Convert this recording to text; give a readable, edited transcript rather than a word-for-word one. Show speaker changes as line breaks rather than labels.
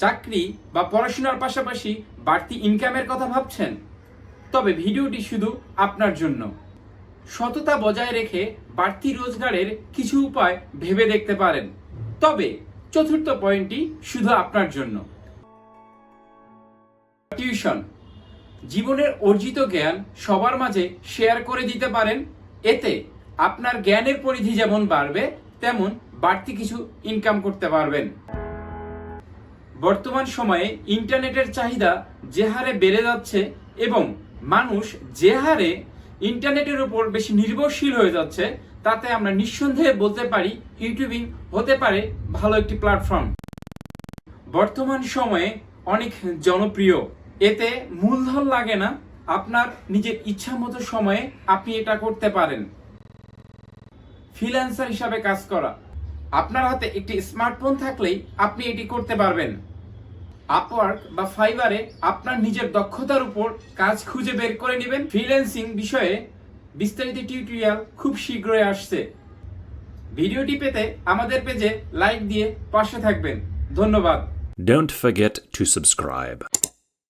চাকরি বা পড়াশোনার পাশাপাশি বাড়তি ইনকামের কথা ভাবছেন? তবে ভিডিওটি শুধু আপনার জন্য। সততা বজায় রেখে বাড়তি রোজগারের কিছু উপায় ভেবে দেখতে পারেন। তবে চতুর্থ পয়েন্টটি শুধু আপনার জন্য। টিউশন। জীবনের অর্জিত জ্ঞান সবার মাঝে শেয়ার করে দিতে পারেন। এতে আপনার জ্ঞানের পরিধি যেমন বাড়বে, তেমন বাড়তি কিছু ইনকাম করতে পারবেন। বর্তমান সময়ে ইন্টারনেটের চাহিদা যে হারে বেড়ে যাচ্ছে এবং মানুষ যে হারে ইন্টারনেটের উপর বেশি নির্ভরশীল হয়ে যাচ্ছে, তাতে আমরা নিঃসন্দেহে বলতে পারি ইউটিউবিং হতে পারে ভালো একটি প্ল্যাটফর্ম। বর্তমান সময়ে অনেক জনপ্রিয়, এতে মূলধন লাগে না, আপনার নিজের ইচ্ছা মতো সময়ে আপনি এটা করতে পারেন। ফ্রিল্যান্সার হিসাবে কাজ করা। আপনার হাতে একটি স্মার্টফোন থাকলেই আপনি এটি করতে পারবেন। আপওয়ার্ক বা ফাইবারে আপনার নিজের দক্ষতার উপর কাজ খুঁজে বের করে নেবেন। ফ্রিল্যান্সিং বিষয়ে বিস্তারিত টিউটোরিয়াল খুব শীঘ্রই আসছে। ভিডিওটি পেতে আমাদের পেজে লাইক দিয়ে পাশে থাকবেন। ধন্যবাদ।
Don't forget to subscribe.